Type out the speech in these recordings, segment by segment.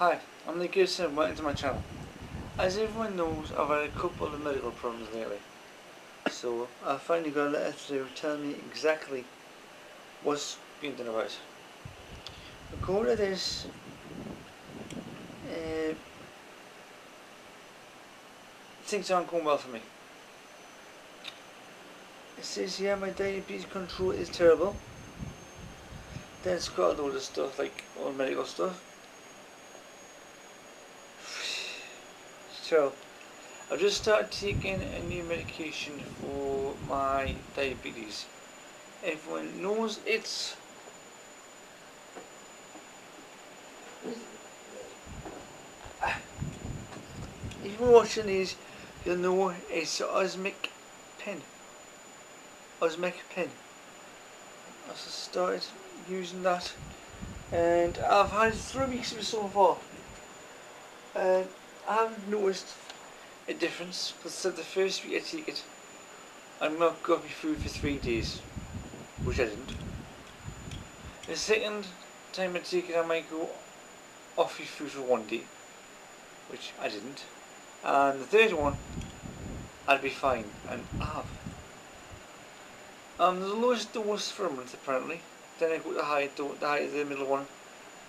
Hi, I'm Nick Gibson and welcome to my channel. As everyone knows, I've had a couple of medical problems lately. So I finally got a letter through telling me exactly what's being done about it. According to this, uh, things aren't going well for me. It says here my diabetes control is terrible. Then it's got a load of stuff like all medical stuff. So I've just started taking a new medication for my diabetes. Everyone knows it's if you're watching these, you'll know it's osmic pen. Osmic pen. I started using that, and I've had 3 weeks of it so far, and I haven't noticed a difference. Because the first week I take it, I'm not got my food for 3 days, which I didn't. The second time I take it, I might go off my food for 1 day, which I didn't. And the third one, I'd be fine, and I have. The lowest dose for a month apparently. Then I go to the high dose, the middle one,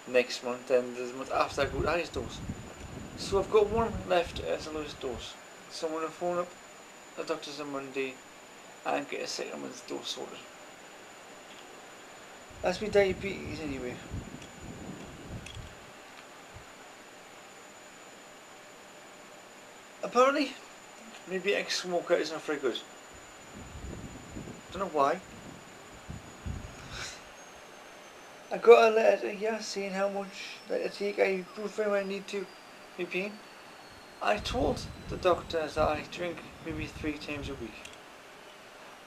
next month. Then the month after I go to the highest dose. So I've got one left as the lowest dose. So I'm going to phone up the doctors on Monday and get a second month's dose sorted. That's my diabetes anyway. Apparently, maybe ex-smoker is not very good. Don't know why. I got a letter here saying how much that I take ibuprofen when I need to be pain. I told the doctor that I drink maybe 3 times a week.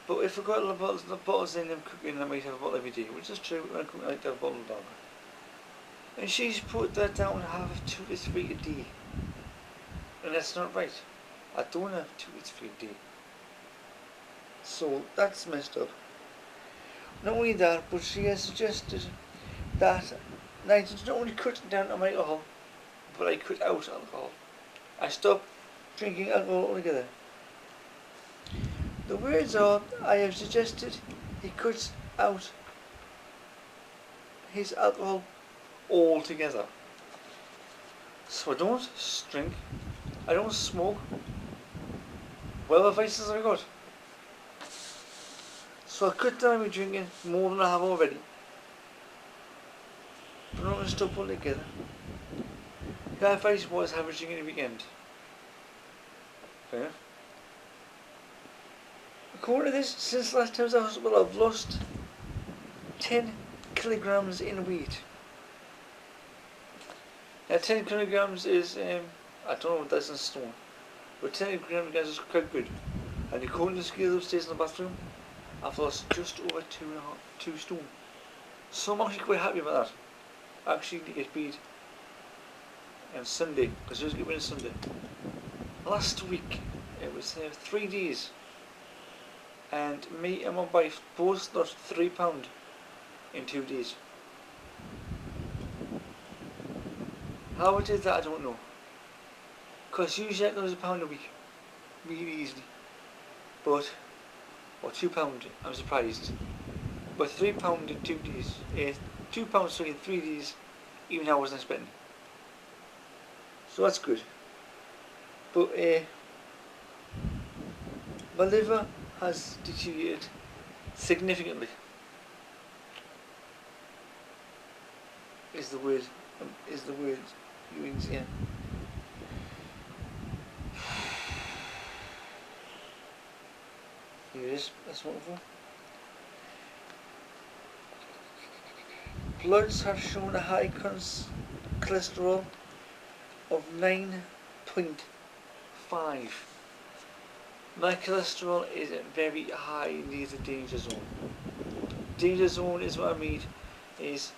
But if I got the bottles in them cooking, I might have a bottle every day, which is true. When I cook, I like to have a bottle longer. And she's put that down to have 2 to 3 a day. And that's not right. I don't have 2 to 3 a day. So that's messed up. Not only that, but she has suggested that I not only cut down on my alcohol, but I cut out alcohol. I stopped drinking alcohol altogether. The words are, I have suggested he cuts out his alcohol altogether. So I don't drink, I don't smoke. Well, the vices I got. So I cut down my drinking more than I have already. But I'm not going to stop altogether. The advice was have a drink in the weekend. Fair enough. According to this, since last time I was at the hospital, I've lost 10 kilograms in weight. Now 10 kilograms is, I don't know what that's in stone, but 10 kilograms is quite good. And according to the scale upstairs in the bathroom, I've lost just over 2 stone. So I'm actually quite happy about that. I actually did get paid on Sunday, because I was getting paid on Sunday. Last week, it was 3 days. And me and my wife both lost £3 in 2 days. How I did that, I don't know. Because usually I lose £1 a week, really easily. But, or £2, I'm surprised. But £3 in 2 days, £2 in 3 days, even I wasn't expecting. So that's good. But my liver has deteriorated significantly. Is the word you use here. Here it is, that's wonderful. Bloods have shown a high cholesterol of 9.5. My cholesterol is very high near the danger zone. Danger zone is what I mean is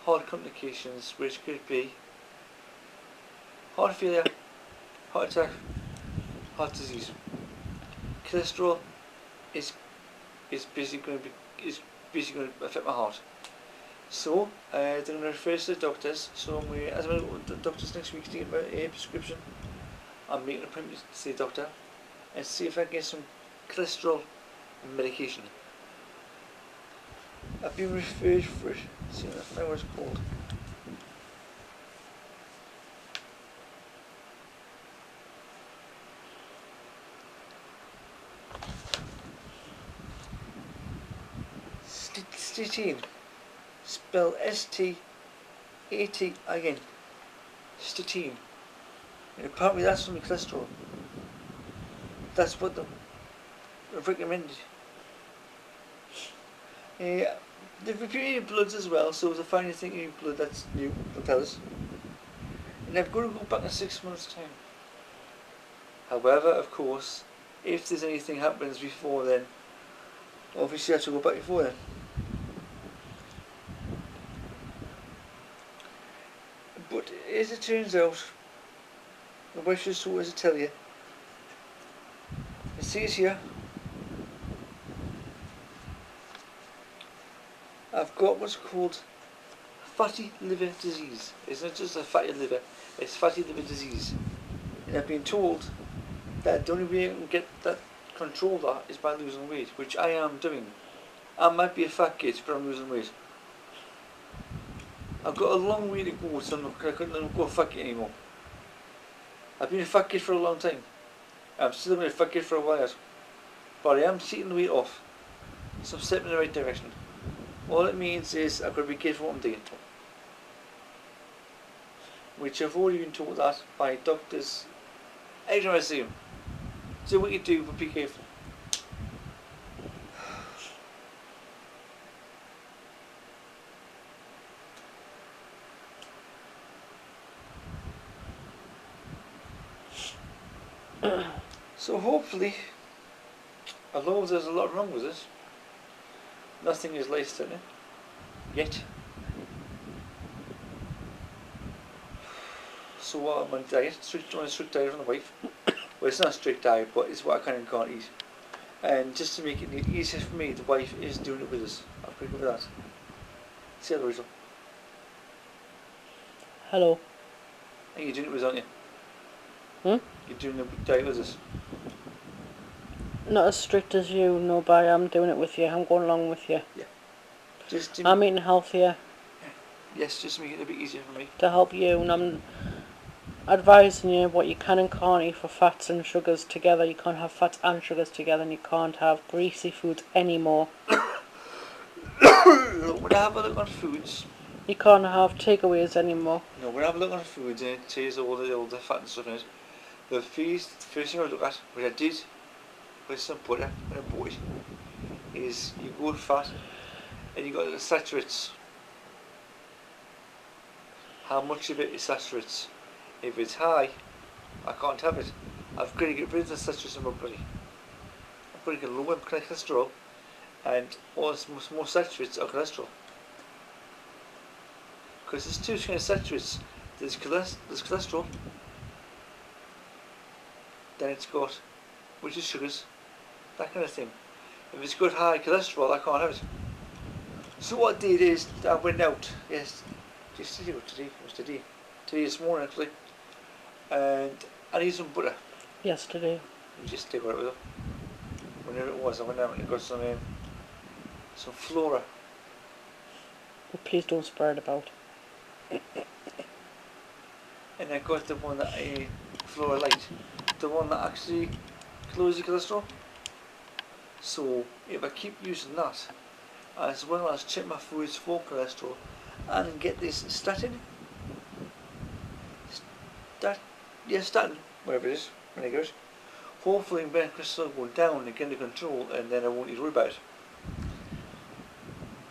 heart complications, which could be heart failure, heart attack, heart disease. Cholesterol is basically going to affect my heart. So they're going to refer us to the doctors. So as I'm going to go to the doctors next week to get a prescription, I'm making an appointment to see the doctor and see if I can get some cholesterol medication. I've been referred for it. See what it's called. Statin. Spell S-T-A-T again. Statin. And apparently that's from the cholesterol. That's what they've recommended. They've reviewed your bloods as well, so if they find anything in your blood that's new, they'll tell us. And they've got to go back in 6 months' time. However, of course, if there's anything happens before then, obviously I have to go back before then. But as it turns out, my wife just told us to tell you. It says here, I've got what's called fatty liver disease. It's not just a fatty liver, it's fatty liver disease. And I've been told that the only way I can get that control that is by losing weight, which I am doing. I might be a fat kid, but I'm losing weight. I've got a long way to go, so I couldn't go a fat kid anymore. I've been a fat kid for a long time. I'm still been a fat kid for a while. But I am taking the weight off. So I'm stepping in the right direction. All it means is I've got to be careful what I'm doing. Which I've already been told that by doctors. Every time I see them. Do what you do, but be careful. So hopefully, although there's a lot wrong with it, nothing is life-threatening yet. So what I'm on a diet, on a strict diet from the wife. Well, it's not a strict diet, but it's what I kind of can't eat. And just to make it easier for me, the wife is doing it with us. I'll quick with that. See how Rachel. Hello. And you're doing it with us, aren't you? You're doing the diet with us. Not as strict as you, no, but I'm doing it with you. I'm going along with you. Yeah. Just I'm eating healthier. Yes, just to make it a bit easier for me. To help you, and I'm advising you what you can and can't eat for fats and sugars together. You can't have fats and sugars together, and you can't have greasy foods anymore. When I have a look on foods, you can't have takeaways anymore. No, when I have a look on foods and it says all the fat and stuff in it, the first thing I look at, which I did with some butter when I bought it, is you go with fat and you got the saturates. How much of it is saturates? If it's high, I can't have it. I've got to get rid of the saturates in my body. I've got to get lower cholesterol, and all more saturates are cholesterol. Because there's two kinds of saturates. There's cholesterol, then it's got, which is sugars, that kind of thing. If it's got high cholesterol, I can't have it. So what I did is, I went out, yes, today this morning actually, and I need some butter. Yesterday. You just take it with it. Whenever it was, I went out and got some flora. But please don't spread it about. And I got the one that Flora Light, the one that actually lowers the cholesterol. So if I keep using that, as well as check my foods for cholesterol, and get this statin, whatever it is, when it goes, hopefully my cholesterol will go down and get under control, and then I won't need to worry about it.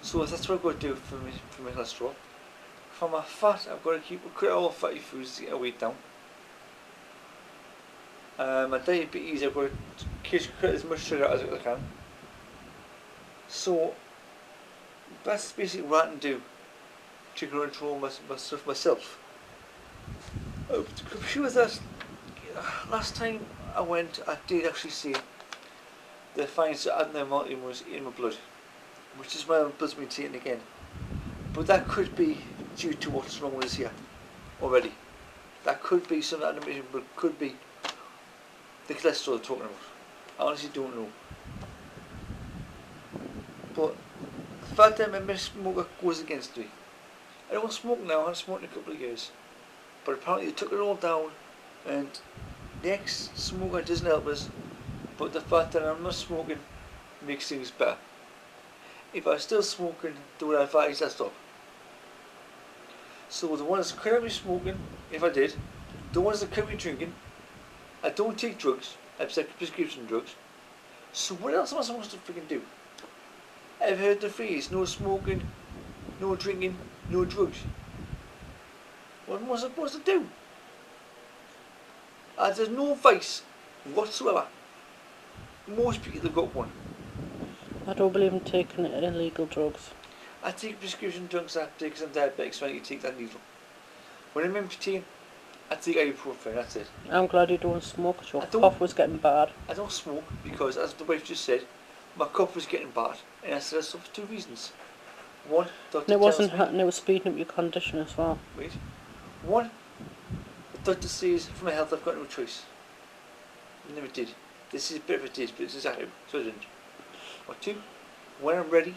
So that's what I've got to do for my cholesterol. For my fat, I've got to cut all fatty foods to get my weight down. My diet a bit easier, I've got to cut as much sugar as I can. So that's basically what I can do to control my stuff myself. To compare that, last time I went, I did actually see the fine abnormality was in my blood, which is why my blood's been taken again. But that could be due to what's wrong with us here already. That could be some animation, but it could be the cholesterol they're talking about. I honestly don't know. But the fact that my smoker goes against me. I don't smoke now, I haven't smoked in a couple of years. But apparently they took it all down, and the ex-smoker doesn't help us, but the fact that I'm not smoking makes things better. If I was still smoking, they would advise I stop. So the ones that could me smoking, if I did, the ones that could me drinking, I don't take drugs, except prescription drugs. So what else am I supposed to freaking do? I've heard the phrase, no smoking, no drinking, no drugs. What am I supposed to do? There's no vice whatsoever. Most people have got one. I don't believe in taking illegal drugs. I take prescription drugs because I'm diabetic, so I need to take that needle. When I'm emptying, I take ibuprofen, that's it. I'm glad you don't smoke, 'cause your cough was getting bad. I don't smoke because, as the wife just said, my cough was getting bad, and I said so for two reasons. One, doctor And it wasn't tells me, and it was speeding up your condition as well. wait. One, the doctor says for my health I've got no choice. I never did. This is a bit of a did, but this is how, so I didn't. Or two, when I'm ready,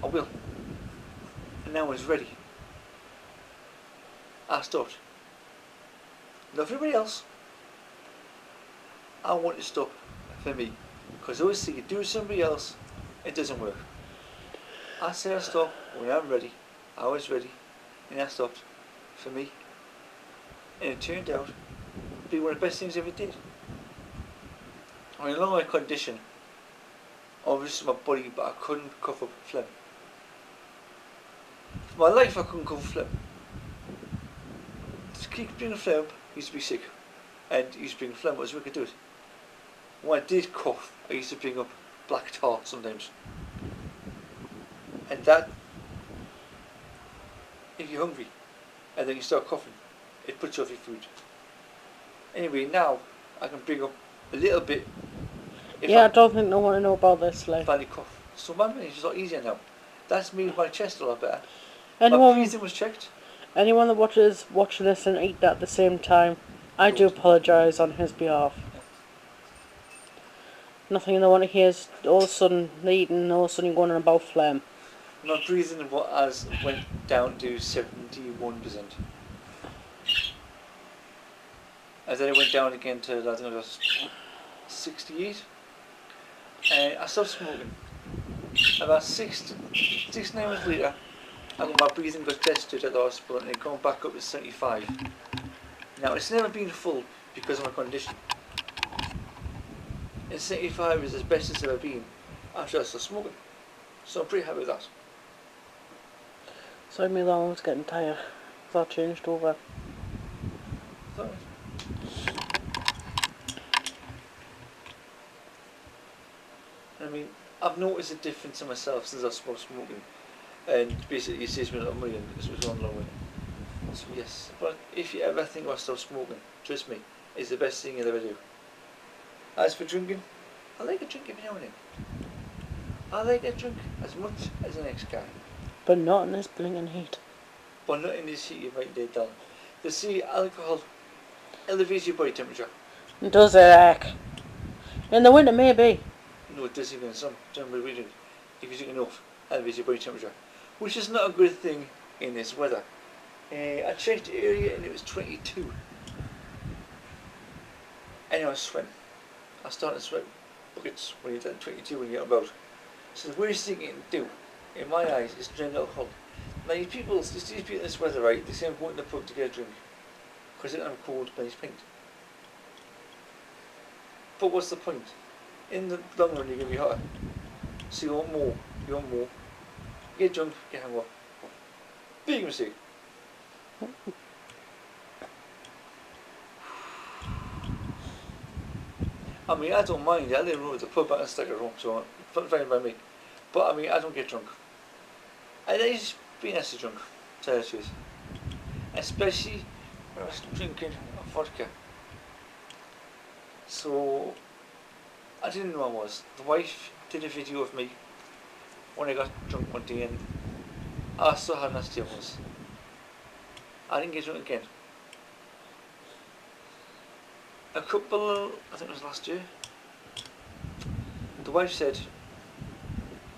I will. And now I was ready. I stopped. Not for everybody else. I want to stop for me. Because I always think you do it for somebody else, it doesn't work. I said I stop when I'm ready. I was ready. And I stopped for me. And it turned out to be one of the best things I ever did. I mean, along my condition, obviously my body, but I couldn't cough up phlegm. For my life I couldn't cough up phlegm. To keep bringing phlegm, I used to be sick. And I used to bring phlegm, what was I could do it? When I did cough, I used to bring up black tar sometimes. And that, if you're hungry, and then you start coughing, it puts you off your food. Anyway, now I can bring up a little bit. Yeah, I don't think no one will know about this, like. If I cough. So my manage is a lot easier now. That's made my chest a lot better. Anyone, my breathing was checked. Anyone that watching this and eat that at the same time, I do apologise on his behalf. Yeah. Nothing they want to hear is all of a sudden eating and all of a sudden you're going on about phlegm. My breathing went down to 71%. And then it went down again to, I think it was 68. And I stopped smoking. About 9 months later, my breathing got tested at the hospital and it gone back up to 75. Now it's never been full because of my condition. And 75 is as best it's ever been after I stopped smoking. So I'm pretty happy with that. Sorry, my alarm was getting tired. So I changed over. Sorry. I mean, I've noticed a difference in myself since I've stopped smoking. And basically it saves me a lot of money and it's gone along with it. So yes, but if you ever think about stop smoking, trust me, it's the best thing you'll ever do. As for drinking, I like a drink every now and then. I like a drink as much as the next guy. But not in this blinking heat. But not in this heat you might dead down. They say alcohol elevates your body temperature. Does it, heck? In the winter, maybe. No, it doesn't even in some reading. If you drink enough, elevates your body temperature. Which is not a good thing in this weather. I checked earlier and it was 22. And I was sweating. I started to sweat buckets when you're 22 when you're about. So the worst thing you can do, in my eyes, is drink alcohol. Now these people in this weather, right, they say I'm going to the pub to get a drink. Because I'm cold by his pint. But what's the point? In the long run you're going to be hotter. So you want more, Get drunk, get hangover. Big mistake. I mean, I don't mind. I live with the pub and stick at home, so it's fine by me. But I mean, I don't get drunk. I just be nasty drunk, to tell you the truth. Especially when I was drinking vodka. So I didn't know I was. The wife did a video of me when I got drunk one day, and I saw how nasty it was. I didn't get drunk again. A couple, I think it was last year, the wife said,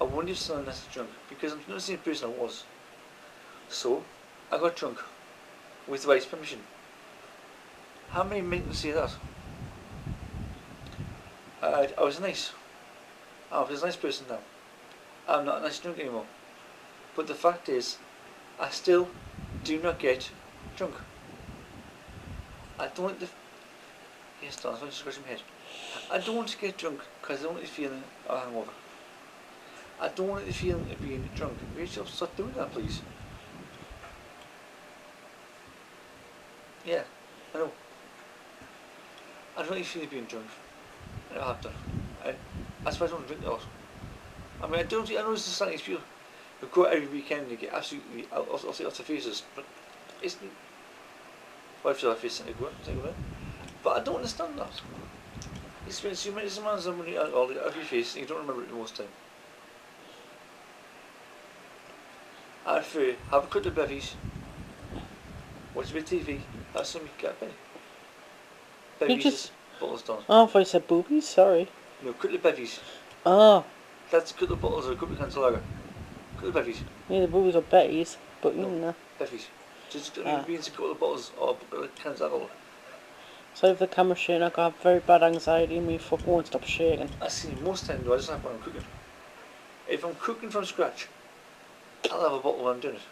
I wonder if someone else is drunk, because I'm not the same person I was. So, I got drunk, with the wife's permission. How many men can say that? I was nice. I was a nice person now. I'm not a nice drunk anymore. But the fact is, I still do not get drunk. I don't like the... Yes, Don, I'm just scratching my head. I don't want to get drunk because I don't like the feeling of hangover. I don't like the feeling of being drunk. Rachel, stop doing that, please. Yeah, I know. I don't like the feeling of being drunk. I have done. That's why I don't drink a lot. I mean, I know it's the slightest people who go out every weekend and you get absolutely, I'll say lots of faces, but it's... Wife's got a face to go out. But I don't understand that. You spend so many amounts of money on every face and you don't remember it the most time. I prefer have a couple of bevies, watch a bit of TV, have some get a penny. Bevies is bottles done. Oh, I thought you said boobies, sorry. No, a couple of bevies. Oh. That's a couple of bottles or a couple of cans of lager. A couple of bevies. Yeah, the boobies are Betty's, but you No, know. bevies. Just means a couple of bottles or cans of alcohol. So if the camera's shaking, I got very bad anxiety and my fuck won't stop shaking. I see, most times I just have when I'm cooking. If I'm cooking from scratch, I'll have a bottle when I'm doing it.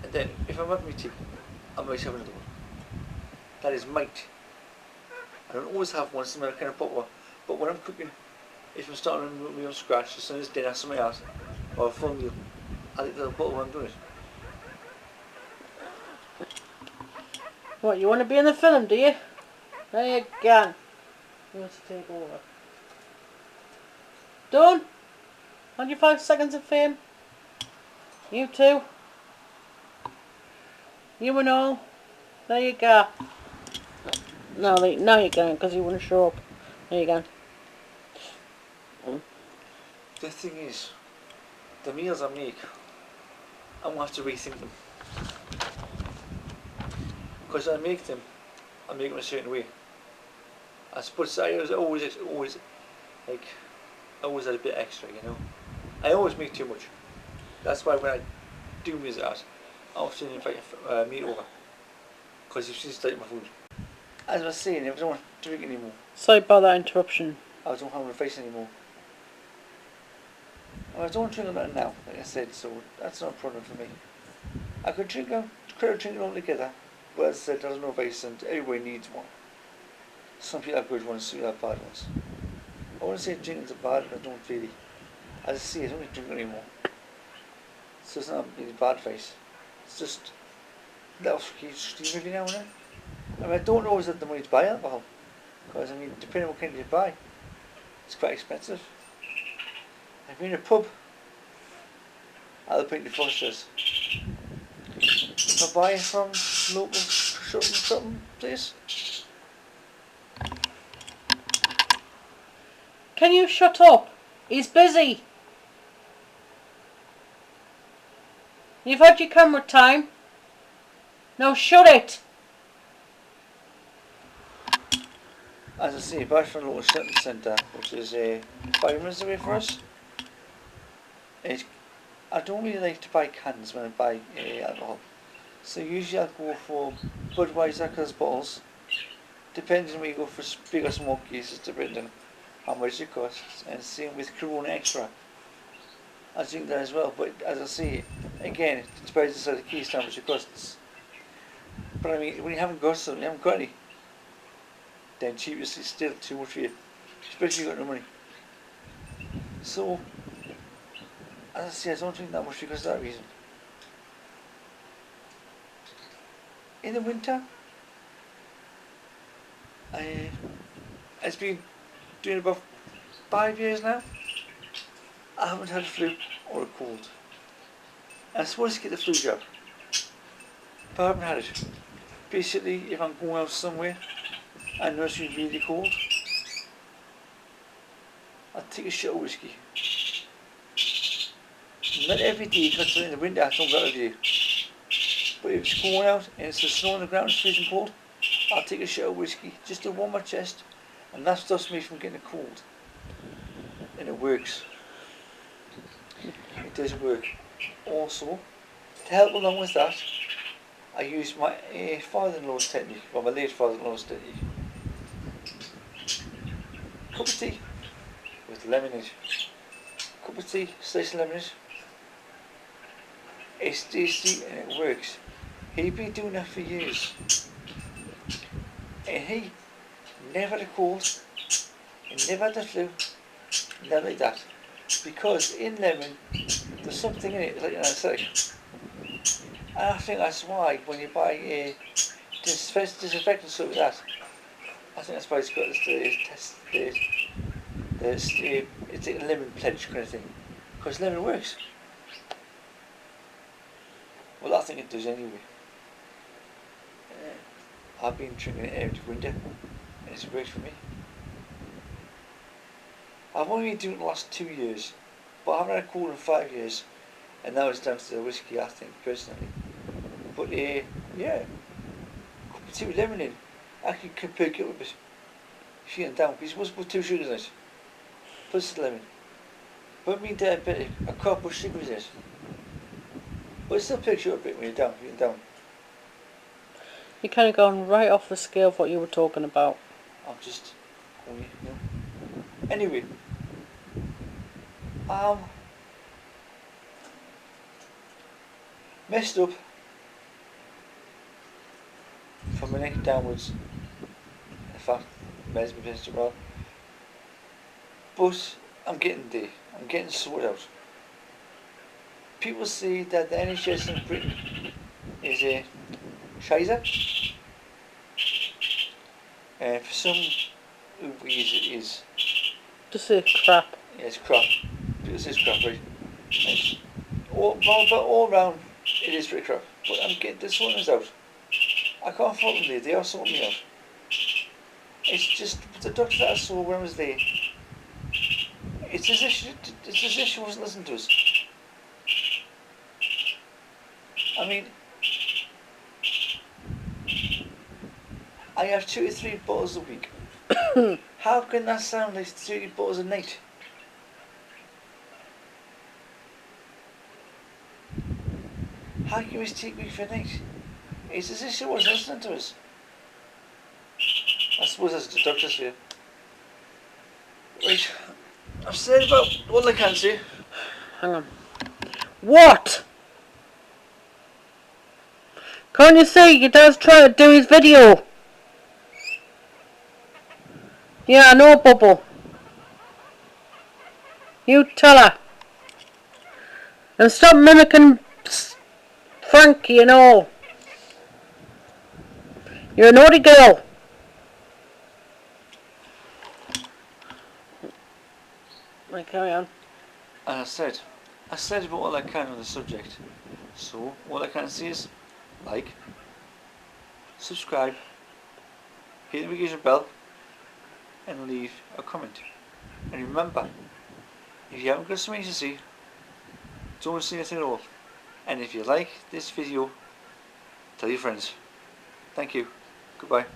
And then, if I'm having my tea, I might have another one. That is might. I don't always have one similar kind of bottle, but when I'm cooking, if I'm starting from scratch, as soon as dinner, something else, or a full meal, I'll take the bottle when I'm doing it. What, you want to be in the film, do you? There you go. Who wants to take over? Done? On your 5 seconds of fame? You too? You and all? There you go. No, now you can, because you wouldn't show up. There you go. The thing is, the meals I make, I'm going to have to rethink them. Because I make them a certain way. I suppose I always like, always add a bit extra, you know. I always make too much. That's why when I do meals out, I often invite meat over. Because you've seen like my food. As I was saying, I don't want to drink anymore. Sorry about that interruption. I don't have a face anymore. I don't drink a lot now, like I said, so that's not a problem for me. I could drink all together, but as I said, there's no vice and everybody needs one. Some people have good ones, some people have bad ones. I wouldn't say drinking's a bad, but I don't really. As I say, I don't drink anymore. So it's not really bad vice. It's just little steam every now and then. I mean, I don't always have the money to buy alcohol, because I mean, depending on what kind you buy, it's quite expensive. If you're in a pub, I'll pay the Fosters. If I buy from local something place. Can you shut up? He's busy. You've had your camera time. Now shut it. As I say, buy from a local shopping centre, which is 5 minutes away from us. I don't really like to buy cans when I buy alcohol. So usually I'll go for Budweiser because bottles. Depending on where you go for bigger smoke cases, depending on how much it costs. And same with Corona Extra. I drink that as well, but as I say, again, it depends on the case how much it costs. But I mean, when you haven't got something, you haven't got any, then cheap is still too much for you, especially if you've got no money. So, as I say, I don't drink that much because of that reason. In the winter, it's been doing about 5 years now. I haven't had a flu or a cold. And I'm supposed to get the flu jab, but I haven't had it. Basically, if I'm going out somewhere and it's really cold, I'll take a shot of whiskey. Not every day, because in the winter I don't go out every day. But if it's going out and it's the snow on the ground, it's freezing cold, I'll take a shot of whiskey just to warm my chest, and that stops me from getting a cold. And it works. It does work. Also, to help along with that, I use my father-in-law's technique, or my late father-in-law's technique. Cup of tea with lemonade. Cup of tea, slice of lemonade. It's tasty and it works. He'd been doing that for years. And he never had a cold, he never had the flu, nothing like that. Because in lemon, there's something in it like an anesthetic. And I think that's why when you buy a disinfectant stuff like that, I think that's why it's got it's like a lemon pledge kind of thing. Because lemon works. Well, I think it does anyway. I've been drinking it every winter, and it's worked for me. I've only been doing it the last 2 years, but I haven't had a cold in 5 years, and now it's down to the whiskey, I think, personally. But yeah, cup of tea with lemonade, I could perk it up a bit. If you get down, because you're supposed to put 2 sugars in it, plus the lemon. But me diabetic, I can't put sugars in it. But it still perks you up a bit when you're down. You're kind of going right off the scale of what you were talking about. I'm just going, you know. Anyway, messed up from my neck downwards. In fact, messed up well. But I'm getting there. I'm getting sorted out. People say that the NHS in Britain is a shizer. And for some reason it is. Just say crap. Yeah, it's crap. People say it's crap, right? It's all round it is pretty crap. But I'm getting the sortings out. I can't fault them there, they are sorting me out. It's just the doctor that I saw when I was there. It's as if she wasn't listening to us. I mean, I have 2 to 3 bottles a week. How can that sound like 30 bottles a night? How can we take week for night? It's as if she wasn't listening to us. I suppose that's the doctor's here. Right, I've said about all I can say. Hang on. What? Can't you see your dad's trying to do his video? Yeah, I know, Bubble. You tell her. And stop mimicking Frankie and all. You're a naughty girl. Right, carry on. And I said about all I can on the subject. So, all I can say is like, subscribe, hit the notification bell, and leave a comment. And remember, if you haven't got something to see, don't see anything at all. And if you like this video, tell your friends. Thank you. Goodbye.